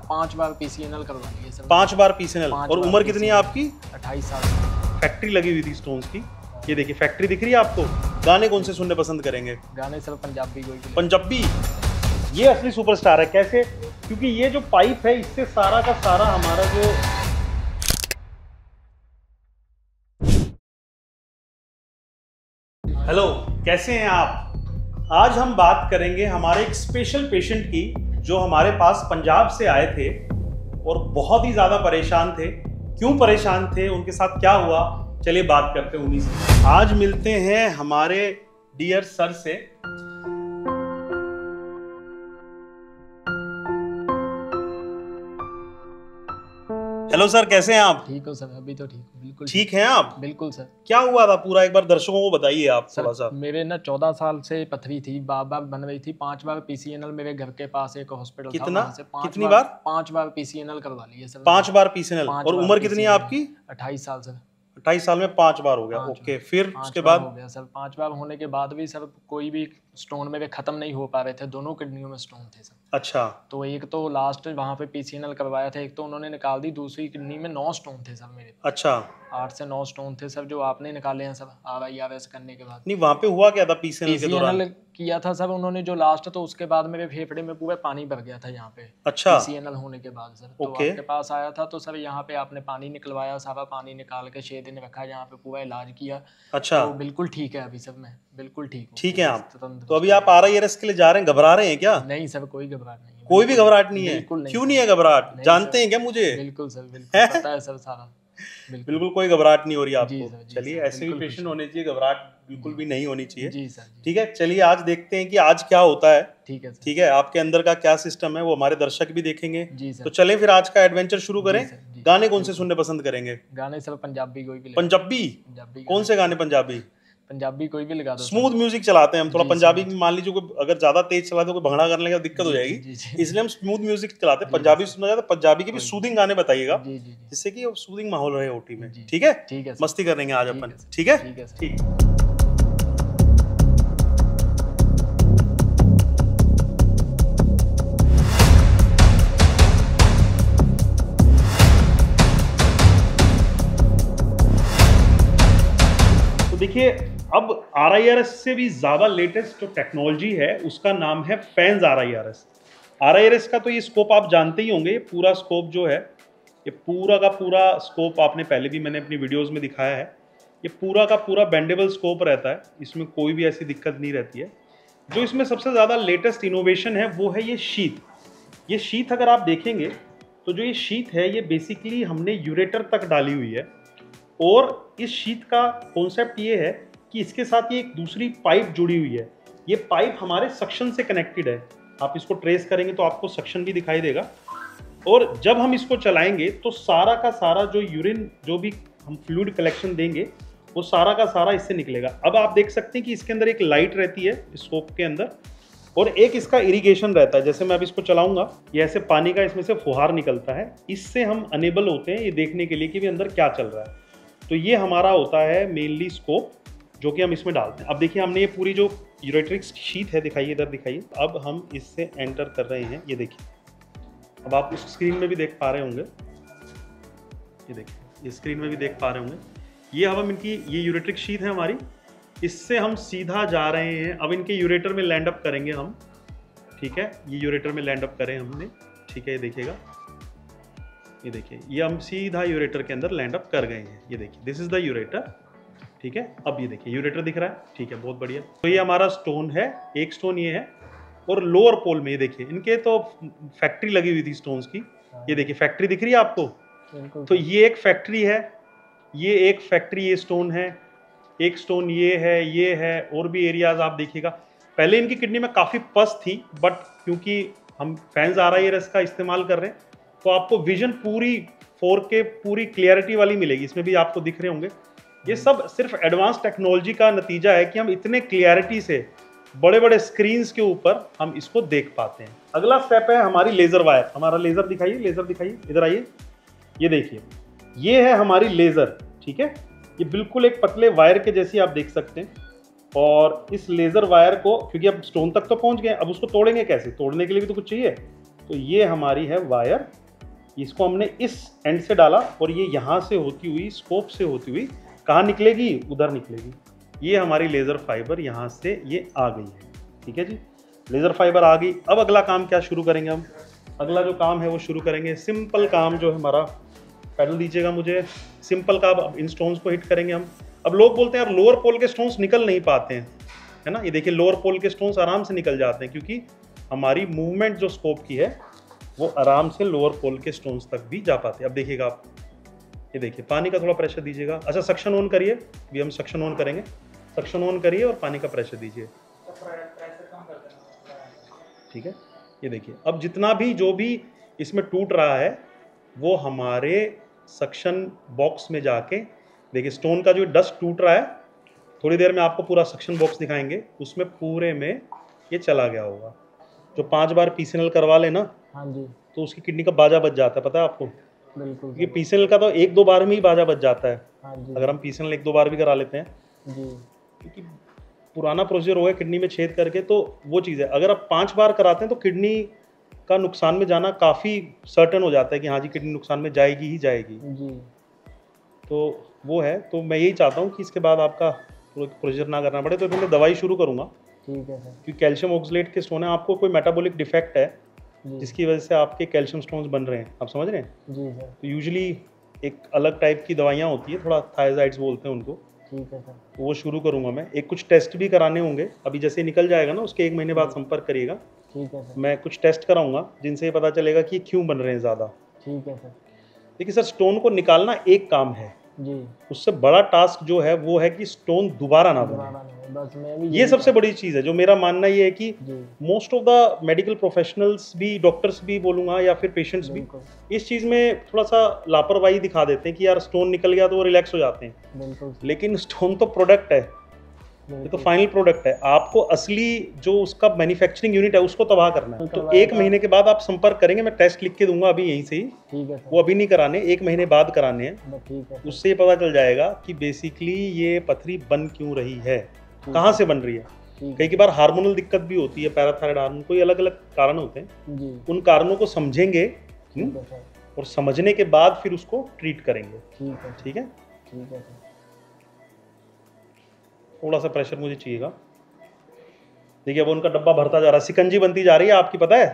5 बार PCNL करवा ली है sir. 5 बार PCNL. और उम्र कितनी है आपकी? 28 साल। फैक्ट्री लगी हुई थी स्टोन्स की, ये देखिए फैक्ट्री दिख रही है आपको। गाने कौन से सुनने पसंद करेंगे? गाने सर पंजाबी कोई भी। पंजाबी। ये असली सुपरस्टार है। कैसे? क्योंकि ये जो पाइप है इससे सारा का सारा हमारा जो हेलो, कैसे हैं आप? आज हम बात करेंगे हमारे एक स्पेशल पेशेंट की जो हमारे पास पंजाब से आए थे और बहुत ही ज़्यादा परेशान थे। क्यों परेशान थे, उनके साथ क्या हुआ, चलिए बात करते हैं उन्हीं से। आज मिलते हैं हमारे डियर सर से। हेलो सर, कैसे हैं आप? ठीक हो सर? अभी तो ठीक हूँ, बिल्कुल ठीक हैं आप? बिल्कुल सर। क्या हुआ था पूरा एक बार दर्शकों को बताइए आप थोड़ा सा। मेरे ना 14 साल से पथरी थी, बार बन रही थी। 5 बार पीसीएनएल मेरे घर के पास एक हॉस्पिटल था, कितना? वहाँ से 5 बार पीसीएनएल करवा ली है सर। 5 बार पीसीएनएल। और उम्र कितनी है आपकी? 28 साल सर। 28 साल में 5 बार हो गया। ओके, फिर उसके बाद हो गया सर। 5 बार होने के बाद भी सर कोई भी स्टोन मेरे खत्म नहीं हो पा रहे थे। दोनों किडनियों में स्टोन थे सर। अच्छा। तो एक तो लास्ट वहाँ पे पीसीएनएल करवाया था, एक तो उन्होंने निकाल दी, दूसरी किडनी में 9 स्टोन थे सर मेरे। अच्छा। 8 से 9 स्टोन थे सर, जो आपने निकाले हैं सर RIRS करने के बाद। नहीं, वहाँ पे हुआ क्या था पीसीएनएल के दौरान? किया था सर उन्होंने जो लास्ट, तो उसके बाद मेरे फेफड़े में पूरा पानी भर गया था यहाँ पे। अच्छा। पीसीएनएल होने के बाद सर तो आपके पास आया था, तो सर यहाँ पे आपने पानी निकलवाया, सारा पानी निकाल के 6 दिन रखा, यहाँ पे पूरा इलाज किया। अच्छा। तो बिल्कुल ठीक है अभी सर, मैं बिल्कुल ठीक हूँ। ठीक है आप? तो अभी आप RIRS के लिए जा रहे हैं, घबरा रहे हैं क्या? नहीं सर, कोई घबराहट नहीं है। कोई भी घबराहट नहीं है? क्यों नहीं है घबराहट? जानते हैं क्या मुझे? बिल्कुल सर, बिल्कुल पता है सर सारा। बिल्कुल कोई घबराहट नहीं हो रही आपको? चलिए, ऐसे भी बिल्कुल पेशेंट होने चाहिए, घबराहट बिल्कुल भी नहीं होनी चाहिए। जी सर। ठीक है, चलिए आज देखते हैं कि आज क्या होता है। ठीक है सर। ठीक है, आपके अंदर का क्या सिस्टम है वो हमारे दर्शक भी देखेंगे। जी सर। तो चलें फिर आज का एडवेंचर शुरू करें। गाने कौन से सुनने पसंद करेंगे? गाने सर पंजाबी कोई भी। पंजाबी? कौन से गाने पंजाबी? पंजाबी कोई भी लगा दो। स्मूथ म्यूजिक चलाते हैं हम। थोड़ा पंजाबी में मान लीजिए कोई अगर ज्यादा तेज चला तो कोई भंगड़ा करने का दिक्कत हो जाएगी, इसलिए हम स्मूथ म्यूजिक चलाते हैं। पंजाबी सुनना चाहते हैं, पंजाबी के भी सूदिंग गाने बताइएगा, जिससे कि सूदिंग माहौल रहे ओटी में। ठीक है? ठीक है, मस्ती करेंगे आज अपन। ठीक है? ठीक। तो देखिए, अब RIRS से भी ज़्यादा लेटेस्ट जो टेक्नोलॉजी है उसका नाम है फैंस RIRS। RIRS का तो ये स्कोप आप जानते ही होंगे। ये पूरा स्कोप जो है, ये पूरा का पूरा स्कोप आपने पहले भी मैंने अपनी वीडियोस में दिखाया है। ये पूरा का पूरा बेंडेबल स्कोप रहता है, इसमें कोई भी ऐसी दिक्कत नहीं रहती है। जो इसमें सबसे ज़्यादा लेटेस्ट इनोवेशन है वो है ये शीट। ये शीट अगर आप देखेंगे तो जो ये शीट है ये बेसिकली हमने यूरेटर तक डाली हुई है। और इस शीट का कॉन्सेप्ट ये है कि इसके साथ ये एक दूसरी पाइप जुड़ी हुई है। ये पाइप हमारे सक्शन से कनेक्टेड है। आप इसको ट्रेस करेंगे तो आपको सक्शन भी दिखाई देगा। और जब हम इसको चलाएंगे तो सारा का सारा जो यूरिन, जो भी हम फ्लूइड कलेक्शन देंगे, वो सारा का सारा इससे निकलेगा। अब आप देख सकते हैं कि इसके अंदर एक लाइट रहती है स्कोप के अंदर, और एक इसका इरिगेशन रहता है। जैसे मैं अब इसको चलाऊंगा, ये ऐसे पानी का इसमें से फुहार निकलता है। इससे हम अनेबल होते हैं ये देखने के लिए कि भी अंदर क्या चल रहा है। तो ये हमारा होता है मेनली स्कोप, जो कि हम इसमें डालते हैं। अब देखिए, हमने ये पूरी जो यूरेट्रिक शीट है, दिखाइए इधर दिखाइए। अब हम इससे एंटर कर रहे हैं, ये देखिए। अब आप उस स्क्रीन में भी देख पा रहे होंगे, ये देखिए, ये स्क्रीन में भी देख पा रहे होंगे। ये अब हम इनकी, ये यूरेट्रिक शीट है हमारी, इससे हम सीधा जा रहे हैं। अब इनके यूरेटर में लैंड अप करेंगे हम। ठीक है, ये यूरेटर में लैंड अप करें हमने। ठीक है, ये देखिएगा, ये देखिए, ये हम सीधा यूरेटर के अंदर लैंड अप कर गए हैं। ये देखिए, दिस इज द यूरेटर। ठीक है, अब ये देखिए यूरेटर दिख रहा है। ठीक है, बहुत बढ़िया। तो ये हमारा स्टोन है, एक स्टोन ये है। और लोअर पोल में ये देखिए, इनके तो फैक्ट्री लगी हुई थी स्टोन्स की। ये देखिए फैक्ट्री दिख रही है आपको? तो ये एक फैक्ट्री है, ये एक फैक्ट्री, ये स्टोन है, एक स्टोन ये है। और भी एरियाज आप देखिएगा। पहले इनकी किडनी में काफ़ी पस थी, बट क्योंकि हम फैंस RIRS का इस्तेमाल कर रहे हैं तो आपको विजन पूरी 4K पूरी क्लियरिटी वाली मिलेगी। इसमें भी आपको दिख रहे होंगे। ये सब सिर्फ एडवांस टेक्नोलॉजी का नतीजा है कि हम इतने क्लियरिटी से बड़े बड़े स्क्रीन्स के ऊपर हम इसको देख पाते हैं। अगला स्टेप है हमारी लेज़र वायर। हमारा लेज़र दिखाइए, लेज़र दिखाइए, इधर आइए। ये देखिए, ये है हमारी लेज़र। ठीक है, ये बिल्कुल एक पतले वायर के जैसी आप देख सकते हैं। और इस लेज़र वायर को, क्योंकि अब स्टोन तक तो पहुंच गए, अब उसको तोड़ेंगे कैसे? तोड़ने के लिए भी तो कुछ चाहिए। तो ये हमारी है वायर, इसको हमने इस एंड से डाला और ये यहाँ से होती हुई, स्कोप से होती हुई कहाँ निकलेगी, उधर निकलेगी। ये हमारी लेज़र फाइबर यहाँ से ये आ गई है। ठीक है जी, लेज़र फाइबर आ गई। अब अगला काम क्या शुरू करेंगे हम, अगला जो काम है वो शुरू करेंगे सिंपल काम जो है हमारा, पैडल दीजिएगा मुझे, सिंपल का। अब इन स्टोन्स को हिट करेंगे हम। अब लोग बोलते हैं यार लोअर पोल के स्टोन्स निकल नहीं पाते हैं, है ना। ये देखिए लोअर पोल के स्टोन्स आराम से निकल जाते हैं क्योंकि हमारी मूवमेंट जो स्कोप की है वो आराम से लोअर पोल के स्टोन्स तक भी जा पाते हैं। अब देखिएगा आप, ये देखिए पानी का थोड़ा प्रेशर दीजिएगा। अच्छा सक्शन ऑन करिए, अभी हम सक्शन ऑन करेंगे। सक्शन ऑन करिए और पानी का प्रेशर दीजिए। ठीक है, ये देखिए अब जितना भी जो भी इसमें टूट रहा है वो हमारे सक्शन बॉक्स में जाके, देखिए स्टोन का जो डस्ट टूट रहा है, थोड़ी देर में आपको पूरा सक्शन बॉक्स दिखाएंगे, उसमें पूरे में ये चला गया होगा। जो 5 बार पीसीएनएल करवा ले ना, हाँ जी, तो उसकी किडनी का बाजा बच जाता है, पता है आपको। बिल्कुल। ये पीसीएनएल का तो 1-2 बार में ही बाजा बच जाता है। हाँ जी, अगर हम पीसीएनएल 1-2 बार भी करा लेते हैं जी, क्योंकि पुराना प्रोसीजर हो गया किडनी में छेद करके, तो वो चीज़ है। अगर आप 5 बार कराते हैं तो किडनी का नुकसान में जाना काफ़ी सर्टेन हो जाता है कि हाँ जी किडनी नुकसान में जाएगी ही जाएगी। जी, तो वो है, तो मैं यही चाहता हूँ कि इसके बाद आपका प्रोसीजर ना करना पड़े। तो पहले दवाई शुरू करूँगा ठीक है सर। क्योंकि कैल्शियम ऑक्सलेट के स्टोन है, आपको कोई मेटाबॉलिक डिफेक्ट है जी, जिसकी वजह से आपके कैल्शियम स्टोन्स बन रहे हैं, आप समझ रहे हैं। जी सर, तो यूजुअली एक अलग टाइप की दवाइयाँ होती है, थोड़ा थायजाइड्स बोलते हैं उनको, ठीक है सर, वो शुरू करूँगा मैं। एक कुछ टेस्ट भी कराने होंगे, अभी जैसे निकल जाएगा ना उसके 1 महीने बाद संपर्क करिएगा। ठीक है सर, मैं कुछ टेस्ट कराऊंगा जिनसे ये पता चलेगा कि ये क्यों बन रहे हैं ज़्यादा। ठीक है सर, देखिए सर, स्टोन को निकालना एक काम है, जी, उससे बड़ा टास्क जो है वो है कि स्टोन दोबारा ना बने। दोबारा नहीं, बस मैं भी ये सबसे बड़ी चीज़ है। जो मेरा मानना ये है कि जी, most of the medical professionals भी, डॉक्टर्स भी बोलूँगा या फिर पेशेंट्स भी, बिल्कुल, इस चीज़ में थोड़ा सा लापरवाही दिखा देते हैं कि यार स्टोन निकल गया तो वो रिलैक्स हो जाते हैं। बिल्कुल, लेकिन स्टोन तो प्रोडक्ट है, ये तो फाइनल प्रोडक्ट है। आपको असली जो उसका मैन्युफैक्चरिंग यूनिट है उसको तबाह करना है। तो 1 महीने के बाद आप संपर्क करेंगे, मैं टेस्ट लिख के दूंगा अभी यहीं से ही, ठीक है सर, वो अभी नहीं कराने, 1 महीने बाद कराने हैं। बस ठीक है सर, उससे ये पता चल जाएगा कि बेसिकली ये पथरी बन क्यों रही है, कहाँ से बन रही है। ठीक कई बार हार्मोनल दिक्कत भी होती है, पैराथायराइड हार्मोन, कोई अलग अलग कारण होते हैं। है, जी, उन कारणों को समझेंगे ठीक है सर, और समझने के बाद फिर उसको ट्रीट करेंगे। ठीक है, ठीक है, ठीक है सर, थोड़ा सा प्रेशर मुझे चाहिएगा। देखिए अब उनका डब्बा भरता जा रहा है, शिकंजी बनती जा रही है आपकी, पता है।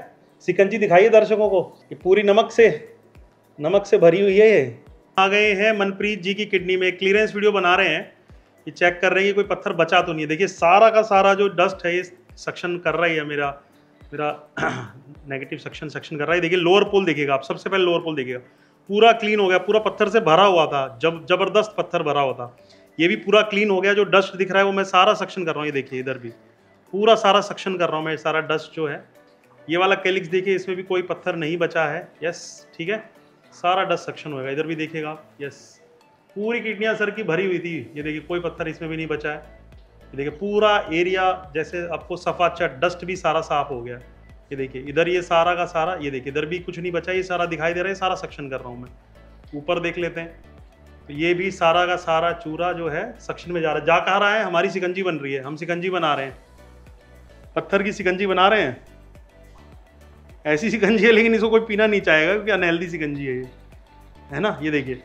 शिकंजी दिखाइए दर्शकों को, ये पूरी नमक से भरी हुई है। ये आ गए हैं मनप्रीत जी की किडनी में, क्लियरेंस वीडियो बना रहे हैं, ये चेक कर रहे हैं कि कोई पत्थर बचा तो नहीं है। देखिए सारा का सारा जो डस्ट है ये सक्शन कर रहा है, मेरा नेगेटिव सक्शन कर रहा है। देखिए लोअर पोल देखिएगा आप, सबसे पहले लोअर पोल देखिएगा, पूरा क्लीन हो गया, पूरा पत्थर से भरा हुआ था, जबरदस्त पत्थर भरा हुआ था। ये भी पूरा क्लीन हो गया। जो डस्ट दिख रहा है वो मैं सारा सक्शन कर रहा हूँ, ये देखिए इधर भी पूरा सारा सक्शन कर रहा हूँ मैं, सारा डस्ट जो है। ये वाला कैलिक्स देखिए, इसमें भी कोई पत्थर नहीं बचा है। यस, ठीक है, सारा डस्ट सक्शन होगा। इधर भी देखिएगा आप, यस, पूरी किडनियाँ सर की भरी हुई थी। ये देखिए कोई पत्थर इसमें भी नहीं बचा है। ये देखिए पूरा एरिया जैसे आपको सफा, अच्छा डस्ट भी सारा साफ हो गया। ये देखिए इधर ये सारा का सारा, ये देखिए इधर भी कुछ नहीं बचा, ये सारा दिखाई दे रहा है, सारा सक्शन कर रहा हूँ मैं। ऊपर देख लेते हैं, तो ये भी सारा का सारा चूरा जो है सक्शन में जा रहा है। जा कहाँ रहा है, हमारी शिकंजी बन रही है, हम शिकंजी बना रहे हैं, पत्थर की शिकंजी बना रहे हैं। ऐसी शिकंजी है लेकिन इसको कोई पीना नहीं चाहेगा क्योंकि अनहेल्दी शिकंजी है ये, है ना। ये देखिए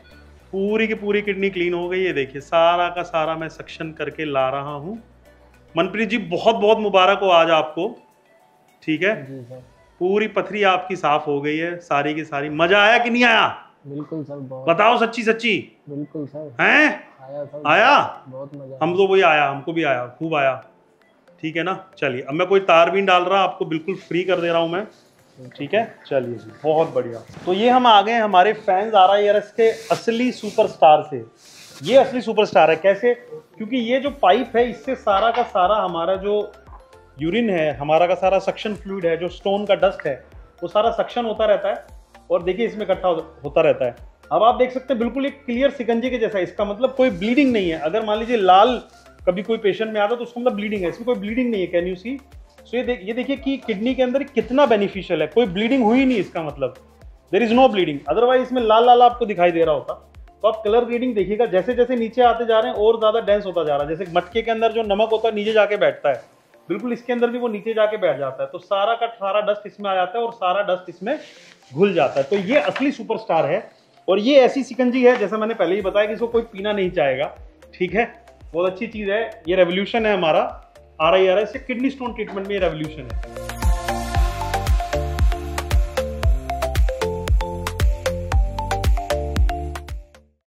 पूरी की पूरी किडनी क्लीन हो गई। ये देखिए सारा का सारा मैं सक्शन करके ला रहा हूँ। मनप्रीत जी बहुत बहुत मुबारक हो आज आपको, ठीक है। जी सर, पूरी पथरी आपकी साफ हो गई है सारी की सारी। मजा आया कि नहीं आया, बिल्कुल सर, बहुत, बताओ सच्ची सच्ची, बिल्कुल सर, हैं आया सर, आया। बहुत मजा हम तो वही आया, हमको भी आया, खूब आया, ठीक है ना। चलिए अब मैं कोई तार भी नहीं डाल रहा, आपको बिल्कुल फ्री कर दे रहा हूँ मैं, ठीक है। चलिए जी, बहुत बढ़िया। तो ये हम आ गए हमारे फैंस RIRS के असली सुपरस्टार से। ये असली सुपरस्टार है, कैसे? क्योंकि ये जो पाइप है इससे सारा का सारा हमारा जो यूरिन है, हमारा का सारा सक्शन फ्लूइड है, जो स्टोन का डस्ट है, वो सारा सक्शन होता रहता है और देखिए इसमें इकट्ठा होता रहता है। अब आप देख सकते हैं बिल्कुल एक क्लियर शिकंजी के जैसा, इसका मतलब कोई ब्लीडिंग नहीं है। अगर मान लीजिए लाल कभी कोई पेशेंट में आता तो उसका मतलब ब्लीडिंग है, इसमें कोई ब्लीडिंग नहीं है। Can you see? सो ये देखिए कि किडनी के अंदर कितना बेनिफिशियल है, कोई ब्लीडिंग हुई नहीं, इसका मतलब there is no bleeding. Otherwise इसमें लाल लाल आपको दिखाई दे रहा होता। तो आप कलर ग्रेडिंग देखिएगा, जैसे जैसे नीचे आते जा रहे हैं और ज्यादा डेंस होता जा रहा है। जैसे मटके के अंदर जो नमक होता है नीचे जाके बैठता है, बिल्कुल इसके अंदर भी वो नीचे जाके बैठ जाता है, तो सारा का सारा डस्ट इसमें आ जाता है और सारा डस्ट इसमें घुल जाता है। तो ये असली सुपरस्टार है और ये ऐसी शिकंजी है जैसा मैंने पहले ही बताया कि इसको कोई पीना नहीं चाहेगा, ठीक है। बहुत अच्छी चीज है, ये रेवोल्यूशन है हमारा RIRS से किडनी स्टोन ट्रीटमेंट में, ये रेवोल्यूशन है।